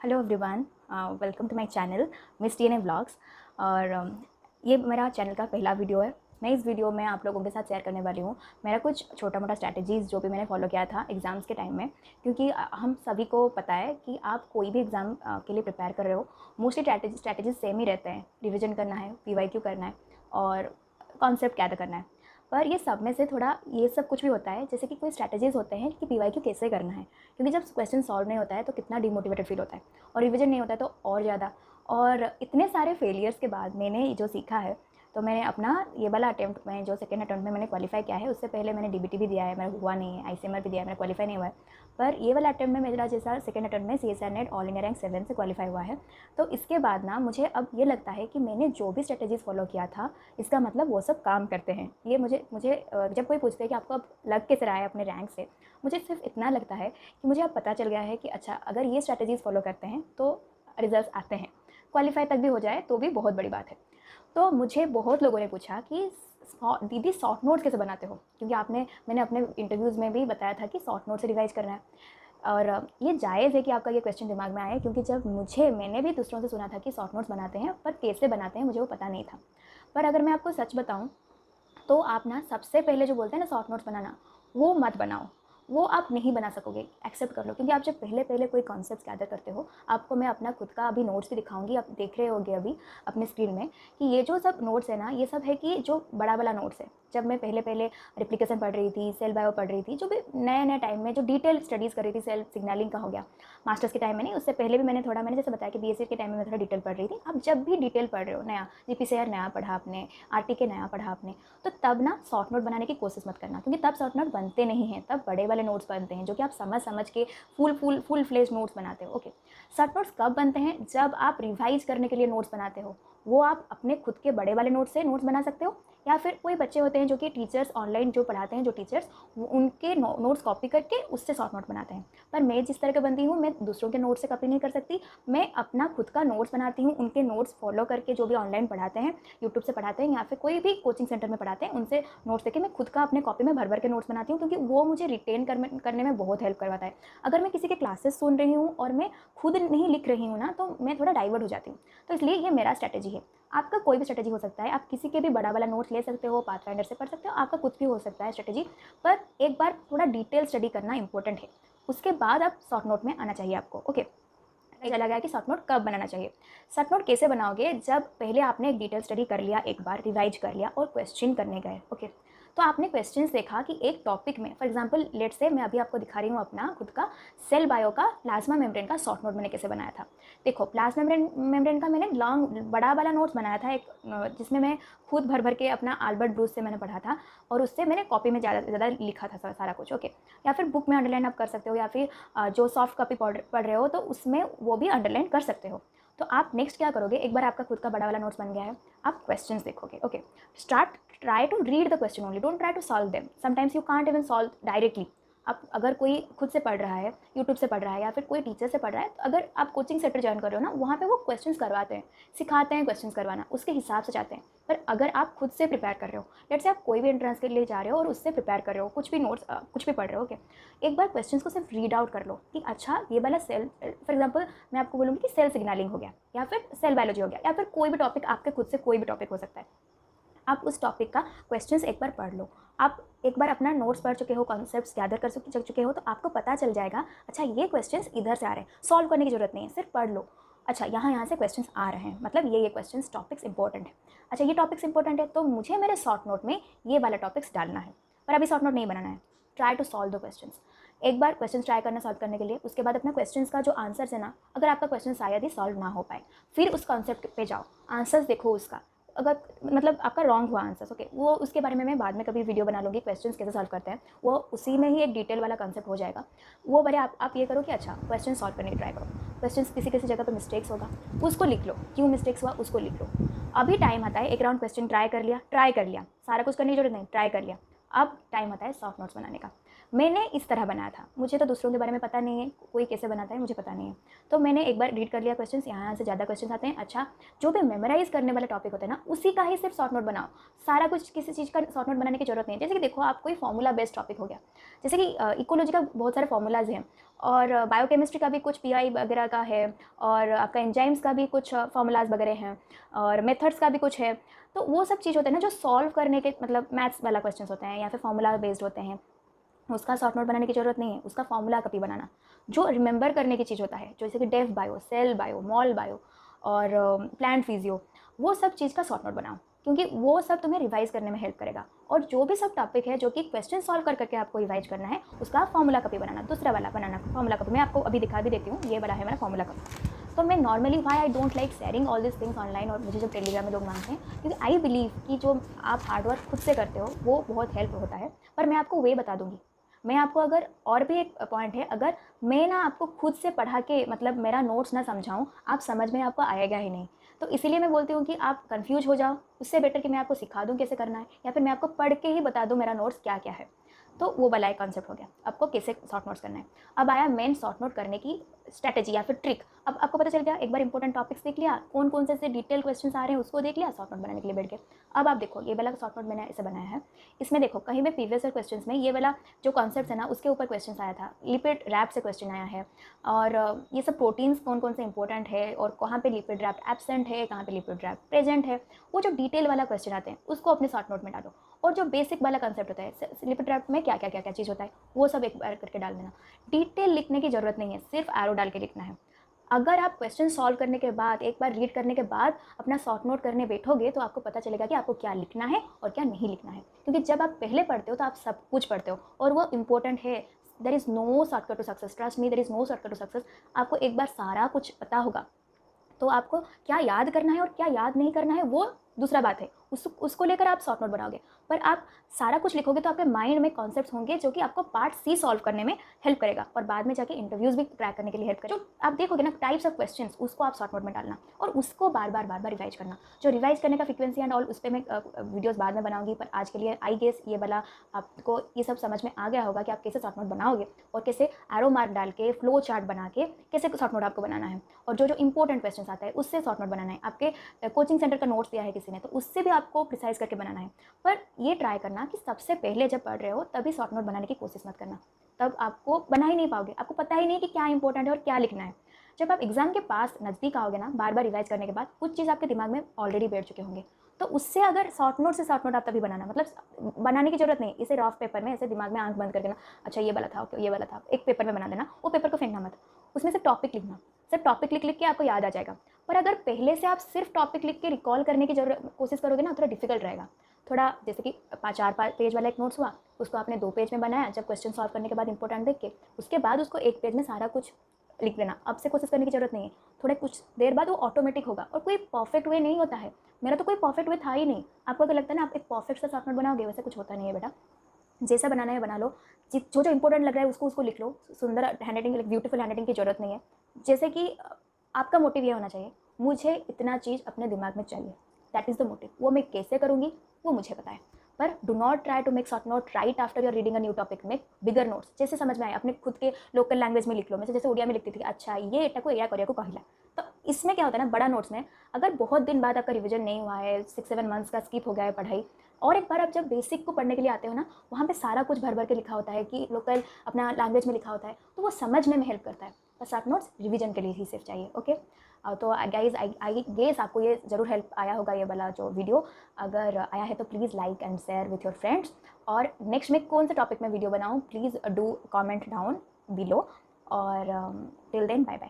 Hello everyone, welcome to my channel miss TNA vlogs. और ये मेरा चैनल का पहला वीडियो है। मैं इस वीडियो में आप लोगों के साथ शेयर करने वाली हूँ मेरा कुछ छोटा मोटा स्ट्रैटेजीज़ जो भी मैंने फॉलो किया था एग्ज़ाम्स के टाइम में। क्योंकि हम सभी को पता है कि आप कोई भी एग्ज़ाम के लिए प्रिपेयर कर रहे हो, मोस्टली स्ट्रैटेजीज सेम ही रहते हैं। रिविजन करना है, पीवाईक्यू करना है और कॉन्सेप्ट गैदर करना है। पर ये सब में से थोड़ा ये सब कुछ भी होता है, जैसे कि कोई स्ट्रैटेजीज़ होते हैं कि पीवाईक्यू कैसे करना है। क्योंकि जब क्वेश्चन सॉल्व नहीं होता है तो कितना डिमोटिवेटेड फील होता है, और रिवीजन नहीं होता है तो और ज़्यादा। और इतने सारे फेलियर्स के बाद मैंने जो सीखा है, तो मैंने अपना ये वाला अटेम्प्ट में जो सेकंड अटेम्प्ट में मैंने क्वालिफाई किया है, उससे पहले मैंने डीबीटी भी दिया है, मेरा हुआ नहीं है, आईसीएमआर भी दिया है, मेरा क्वालिफाई नहीं हुआ है। पर ये वाला अटेम्प्ट में मेरा जैसा सेकंड अटेम्प्ट में CSR net all India rank 7 से क्वालिफाई हुआ है। तो इसके बाद ना मुझे अब ये लगता है कि मैंने जो भी स्ट्रेटेजीज फॉलो किया था, इसका मतलब वो सब काम करते हैं। ये मुझे जब कोई पूछते हैं कि आपको अब लग कैसे रहा है अपने रैंक से, मुझे सिर्फ इतना लगता है कि मुझे अब पता चल गया है कि अच्छा, अगर ये स्ट्रैटेजीज़ फॉलो करते हैं तो रिजल्ट्स आते हैं। क्वालिफाई तक भी हो जाए तो भी बहुत बड़ी बात है। तो मुझे बहुत लोगों ने पूछा कि दीदी शॉर्ट नोट्स कैसे बनाते हो, क्योंकि मैंने अपने इंटरव्यूज़ में भी बताया था कि शॉर्ट नोट से रिवाइज करना है। और ये जायज़ है कि आपका ये क्वेश्चन दिमाग में आए, क्योंकि जब मैंने भी दूसरों से सुना था कि शॉर्ट नोट्स बनाते हैं, पर कैसे बनाते हैं मुझे वो पता नहीं था। पर अगर मैं आपको सच बताऊँ तो आप ना सबसे पहले जो बोलते हैं ना शॉर्ट नोट्स बनाना, वो मत बनाओ। वो आप नहीं बना सकोगे, एक्सेप्ट कर लो। क्योंकि आप जब पहले कोई कॉन्सेप्ट्स गैदर करते हो, आपको मैं अपना खुद का अभी नोट्स भी दिखाऊंगी, आप देख रहे होगे अभी अपने स्क्रीन में कि ये जो सब नोट्स है ना, ये सब है कि जो बड़ा वाला नोट्स है। जब मैं पहले रिप्लिकेशन पढ़ रही थी, सेल बायो पढ़ रही थी, जो भी नए टाइम में जो डिटेल स्टडीज़ कर रही थी, सेल सिग्नलिंग का हो गया, मास्टर्स के टाइम में नहीं, उससे पहले भी मैंने जैसे बताया कि बीएससी के टाइम में मैं थोड़ा डिटेल पढ़ रही थी। आप जब भी डिटेल पढ़ रहे हो, नया जीपीसीआर नया पढ़ा आपने, आरटीके नया पढ़ा आपने, तो तब ना शॉर्ट नोट बनाने की कोशिश मत करना, क्योंकि तब शॉर्ट नोट बनते नहीं हैं। तब बड़े वाले नोट्स बनते हैं जो कि आप समझ के फुल फ्लेज नोट्स बनाते हो। ओके, शॉर्ट नोट्स कब बनते हैं? जब आप रिवाइज करने के लिए नोट्स बनाते हो। वो आप अपने खुद के बड़े वाले नोट्स से नोट्स बना सकते हो, या फिर कोई बच्चे होते हैं जो कि टीचर्स ऑनलाइन जो पढ़ाते हैं, जो टीचर्स उनके नोट्स कॉपी करके उससे शॉर्ट नोट बनाते हैं। पर मैं जिस तरह के बनती हूँ, मैं दूसरों के नोट्स से कॉपी नहीं कर सकती। मैं अपना खुद का नोट्स बनाती हूँ, उनके नोट्स फॉलो करके, जो भी ऑनलाइन पढ़ाते हैं, यूट्यूब से पढ़ाते हैं या फिर कोई भी कोचिंग सेंटर में पढ़ाते हैं, उनसे नोट्स लेके मैं खुद का अपने कॉपी में भर के नोट्स बनाती हूँ। क्योंकि वो मुझे रिटेन करने में बहुत हेल्प करवाता है। अगर मैं किसी के क्लासेस सुन रही हूँ और मैं खुद नहीं लिख रही हूँ ना, तो मैं थोड़ा डाइवर्ट हो जाती हूँ। तो इसलिए ये मेरा स्ट्रैटेजी है। आपका कोई भी स्ट्रैटेजी हो सकता है, आप किसी के भी बड़ा वाला नोट्स ले सकते हो, पाथफाइंडर से पढ़ सकते हो, आपका कुछ भी हो सकता है स्ट्रैटेजी। पर एक बार थोड़ा डिटेल स्टडी करना इंपॉर्टेंट है, उसके बाद आप शॉर्ट नोट में आना चाहिए आपको। ओके, चला गया कि शॉर्ट नोट कब बनाना चाहिए। शॉर्ट नोट कैसे बनाओगे? जब पहले आपने एक डिटेल स्टडी कर लिया, एक बार रिवाइज कर लिया और क्वेश्चन करने गए। ओके, तो आपने क्वेश्चंस देखा कि एक टॉपिक में, फॉर एग्जांपल लेट से मैं अभी आपको दिखा रही हूँ अपना खुद का सेल बायो का प्लाज्मा मेम्ब्रेन का शॉर्ट नोट मैंने कैसे बनाया था। देखो, प्लाज्मा मेम्ब्रेन का मैंने लॉन्ग बड़ा वाला नोट्स बनाया था एक, जिसमें मैं खुद भर के अपना अल्बर्ट ब्रूस से मैंने पढ़ा था, और उससे मैंने कॉपी में ज़्यादा लिखा था सारा कुछ। ओके, या फिर बुक में अंडरलाइन आप कर सकते हो, या फिर जो सॉफ्ट कॉपी पढ़ रहे हो तो उसमें वो भी अंडरलाइन कर सकते हो। तो आप नेक्स्ट क्या करोगे? एक बार आपका खुद का बड़ा वाला नोट्स बन गया है, आप क्वेश्चंस देखोगे। Okay, try to read the question only, don't try to solve them. Sometimes you can't even solve directly. आप अगर कोई खुद से पढ़ रहा है, यूट्यूब से पढ़ रहा है, या फिर कोई टीचर से पढ़ रहा है, तो अगर आप कोचिंग सेंटर ज्वाइन कर रहे हो ना, वहाँ पे वो क्वेश्चंस करवाते हैं, सिखाते हैं क्वेश्चंस करवाना, उसके हिसाब से चाहते हैं। पर अगर आप खुद से प्रिपेयर कर रहे हो, लेट्स से आप कोई भी एंट्रेंस के लिए जा रहे हो और उससे प्रिपेयर कर रहे हो, कुछ भी नोट्स कुछ भी पढ़ रहे हो, ओके, एक बार क्वेश्चंस को सिर्फ रीड आउट कर लो कि अच्छा, ये वाला सेल, फॉर एग्जाम्पल मैं आपको बोलूँगी कि सेल सिग्नलिंग हो गया, या फिर सेल बायोलॉजी हो गया, या फिर कोई भी टॉपिक, आपके खुद से कोई भी टॉपिक हो सकता है। आप उस टॉपिक का क्वेश्चंस एक बार पढ़ लो। आप एक बार अपना नोट्स पढ़ चुके हो, कॉन्सेप्ट्स गैदर कर चुके हो, तो आपको पता चल जाएगा अच्छा, ये क्वेश्चंस इधर से आ रहे हैं, सॉल्व करने की जरूरत नहीं है, सिर्फ पढ़ लो। अच्छा, यहाँ से क्वेश्चंस आ रहे हैं, मतलब ये क्वेश्चंस टॉपिक्स इंपॉर्टेंट है। अच्छा, ये टॉपिक्स इंपॉर्टेंट है तो मुझे मेरे शॉर्ट नोट में ये वाला टॉपिक्स डालना है, पर अभी शॉर्ट नोट नहीं बनाना है। Try to solve the questions. एक बार क्वेश्चन ट्राई करना सॉल्व करने के लिए, उसके बाद अपने क्वेश्चंस का जो आंसर्स है ना, अगर आपका क्वेश्चन शायद ही सॉल्व ना हो पाए, फिर उस कॉन्सेप्ट पे जाओ, आंसर्स देखो उसका। अगर मतलब आपका रॉन्ग हुआ आंसर्स, ओके, वो उसके बारे में मैं बाद में कभी वीडियो बना लूँगी, क्वेश्चंस कैसे सॉल्व करते हैं, वो उसी में ही एक डिटेल वाला कंसेप्ट हो जाएगा। वो बारे आप ये करो कि अच्छा, क्वेश्चन सॉल्व करने की ट्राई करो। क्वेश्चंस किसी जगह पर मिस्टेक्स होगा, उसको लिख लो, क्यों मिस्टेक्स हुआ उसको लिख लो। अभी टाइम आता है, एक राउंड क्वेश्चन ट्राई कर लिया, सारा कुछ करने की जरूरत नहीं, ट्राई कर लिया। अब टाइम आता है शॉर्ट नोट्स बनाने का। मैंने इस तरह बनाया था, मुझे तो दूसरों के बारे में पता नहीं है, कोई कैसे बनाता है मुझे पता नहीं है। तो मैंने एक बार रीड कर लिया क्वेश्चंस, यहाँ से ज़्यादा क्वेश्चंस आते हैं। अच्छा, जो भी मेमोराइज़ करने वाला टॉपिक होता है ना, उसी का ही सिर्फ शॉर्ट नोट बनाओ। सारा कुछ किसी चीज़ का शॉर्ट नोट बनाने की जरूरत नहीं है। जैसे कि देखो, आप कोई फॉर्मूला बेस्ड टॉपिक हो गया, जैसे कि इकोलॉजी का बहुत सारे फॉर्मूलाज हैं, और बायोकेमिस्ट्री का भी कुछ पीआई वगैरह का है, और आपका एंजाइम्स का भी कुछ फॉर्मूलाज वगैरह हैं, और मेथड्स का भी कुछ है। तो वो सब चीज़ होते हैं ना जो सॉल्व करने के, मतलब मैथ्स वाला क्वेश्चन होते हैं या फिर फॉर्मूला बेस्ड होते हैं, उसका शॉर्ट नोट बनाने की ज़रूरत नहीं है, उसका फॉर्मूला कॉपी बनाना। जो रिमेंबर करने की चीज़ होता है, जैसे कि dev bio, cell bio, mol bio और प्लांट फिजियो, वो सब चीज़ का शॉर्ट नोट बनाओ, क्योंकि वो सब तुम्हें रिवाइज करने में हेल्प करेगा। और जो भी सब टॉपिक है जो कि क्वेश्चन सॉल्व कर करके आपको रिवाइज करना है, उसका फॉर्मूला कॉपी बनाना। दूसरा वाला बनाना फॉर्मूला कॉपी, मैं आपको अभी दिखा भी देती हूँ, ये वाला है मेरा फॉर्मूला कॉपी। तो मैं normally why I don't like sharing all this things online, और मुझे जब टेलीग्राम में लोग मांगते हैं, क्योंकि आई बिलीव कि जो आप हार्डवर्क खुद से करते हो वो बहुत हेल्प होता है। पर मैं आपको वे बता दूंगी, मैं आपको, अगर और भी एक पॉइंट है, अगर मैं ना आपको खुद से पढ़ा के, मतलब मेरा नोट्स ना समझाऊँ, आप समझ में आपको आएगा ही नहीं। तो इसीलिए मैं बोलती हूँ कि आप कंफ्यूज हो जाओ, उससे बेटर कि मैं आपको सिखा दूँ कैसे करना है, या फिर मैं आपको पढ़ के ही बता दूँ मेरा नोट्स क्या क्या है। तो वो वाला एक कॉन्सेप्ट हो गया, आपको कैसे शॉर्ट नोट्स करना है। अब आया मेन शॉर्ट नोट करने की स्ट्रैटेजी या फिर ट्रिक। अब आपको पता चल गया, एक बार इंपॉर्टेंट टॉपिक्स देख लिया, कौन कौन से डिटेल क्वेश्चन आ रहे हैं उसको देख लिया, शॉर्ट नोट बनाने के लिए बैठ के। अब आप देखो, ये वाला शॉर्ट नोट मैंने इसे बनाया है, इसमें देखो कहीं भी प्रीवियस ईयर क्वेश्चन में ये वाला जो कॉन्सेप्ट है ना, उसके ऊपर क्वेश्चन आया था, लिपिड रैप से क्वेश्चन आया है, और ये सब प्रोटीन्स कौन कौन से इंपॉर्टेंट है, और कहाँ पे लिपिड रैप एब्सेंट है, कहाँ पे लिपिड रैप प्रेजेंट है, वो जो डिटेल वाला क्वेश्चन आते हैं उसको अपने शॉर्ट नोट में डालो। और जो बेसिक वाला कंसेप्ट होता है, लिपिड रैप में क्या क्या क्या क्या चीज़ होता है, वो सब एक बार करके डाल देना। डिटेल लिखने की ज़रूरत नहीं है, सिर्फ एरो डाल के लिखना है। अगर आप क्वेश्चन सॉल्व करने के बाद, एक बार रीड करने के बाद अपना शॉर्ट नोट करने बैठोगे, तो आपको पता चलेगा कि आपको क्या लिखना है और क्या नहीं लिखना है। क्योंकि जब आप पहले पढ़ते हो तो आप सब कुछ पढ़ते हो, और वो इंपॉर्टेंट है। There is no shortcut to success, trust me, there is no shortcut to success. आपको एक बार सारा कुछ पता होगा, तो आपको क्या याद करना है और क्या याद नहीं करना है वो दूसरा बात है, उसको लेकर आप शॉर्ट नोट बनाओगे। पर आप सारा कुछ लिखोगे तो आपके माइंड में कॉन्सेप्ट्स होंगे जो कि आपको पार्ट सी सॉल्व करने में हेल्प करेगा, और बाद में जाके इंटरव्यूज भी क्रैक करने के लिए हेल्प करेगा। जो आप देखोगे ना टाइप्स ऑफ क्वेश्चंस, उसको आप शॉर्ट नोट में डालना, और उसको बार बार रिवाइज करना। जो रिवाइज करने का फ्रिक्वेंसी एंड ऑल, उस पर मैं वीडियोस बाद में बनाऊंगी, पर आज के लिए आई गेस ये वाला आपको ये सब समझ में आ गया होगा कि आप कैसे शॉर्ट नोट बनाओगे, और कैसे एरो मार्क डाल के फ्लो चार्ट बना के कैसे शॉर्ट नोट आपको बनाना है, और जो जो इंपॉर्टेंट क्वेश्चन आता है उससे शॉर्ट नोट बनाना है। आपके कोचिंग सेंटर का नोट्स दिया है किसी ने, तो उससे भी आपको प्रिसाइज करके बनाना है। पर ये ट्राई करना कि सबसे पहले जब पढ़ रहे हो तभी शॉर्ट नोट बनाने की कोशिश मत करना, तब आपको बना ही नहीं पाओगे, आपको पता ही नहीं कि क्या इंपॉर्टेंट है और क्या लिखना है। जब आप एग्जाम के पास नज़दीक आओगे ना, बार बार रिवाइज करने के बाद कुछ चीज़ आपके दिमाग में ऑलरेडी बैठ चुके होंगे, तो उससे अगर शॉर्ट नोट से शॉर्ट नोट आप तभी बनाना, मतलब बनाने की जरूरत नहीं, इसे रफ पेपर में ऐसे दिमाग में आंख बंद करके ना, अच्छा ये वाला था, ओके ये वाला था, एक पेपर में बना देना, वो पेपर को फेंकना मत, उसमें से टॉपिक लिखना, सिर्फ टॉपिक लिख लिख के आपको याद आ जाएगा। पर अगर पहले से आप सिर्फ टॉपिक लिख के रिकॉल करने की कोशिश करोगे ना, थोड़ा डिफिकल्ट रहेगा। थोड़ा जैसे कि 5 पेज वाला एक नोट्स हुआ, उसको आपने 2 पेज में बनाया, जब क्वेश्चन सॉल्व करने के बाद इंपॉर्टेंट देख के, उसके बाद उसको 1 पेज में सारा कुछ लिख देना। अब से कोशिश करने की जरूरत नहीं है, थोड़े कुछ देर बाद वो ऑटोमेटिक होगा। और कोई परफेक्ट वे नहीं होता है, मेरा तो कोई परफेक्ट वे था ही नहीं। आपको अगर लगता है ना आप एक परफेक्ट सा शॉर्ट नोट बनाओगे, वैसे कुछ होता नहीं है बेटा। जैसा बनाना है बना लो, जो जो इंपॉर्टेंट लग रहा है उसको लिख लो। सुंदर हैंडराइटिंग, ब्यूटीफुल हैंडराइटिंग की जरूरत नहीं है। जैसे कि आपका मोटिव ये होना चाहिए, मुझे इतना चीज़ अपने दिमाग में चाहिए, दैट इज़ द मोटिव। वो मैं कैसे करूँगी वो मुझे पता है। पर do not try to make short note right after your reading a new topic. Make bigger notes, जैसे समझ में आए अपने खुद के लोकल लैंग्वेज में लिख लो। मैं जैसे उड़िया में लिखती थी, अच्छा ये एटा को एया कोरिया को कहला। तो इसमें क्या होता है ना, बड़ा नोट्स में अगर बहुत दिन बाद आपका रिविजन नहीं हुआ है, 6-7 मंथ्स का स्किप हो गया है पढ़ाई, और एक बार आप जब बेसिक को पढ़ने के लिए आते हो ना, वहाँ पे सारा कुछ भर भर के लिखा होता है कि लोकल अपना लैंग्वेज में लिखा होता है, तो वो समझने में हेल्प करता है। बस आप नोट्स रिवीजन के लिए ही सिर्फ चाहिए, ओके। तो गाइज आई गेस आपको ये ज़रूर हेल्प आया होगा ये वाला जो वीडियो। अगर आया है तो please like and share with your friends. और नेक्स्ट में कौन से टॉपिक में वीडियो बनाऊँ, please do comment down below. और टिल देन बाय बाय।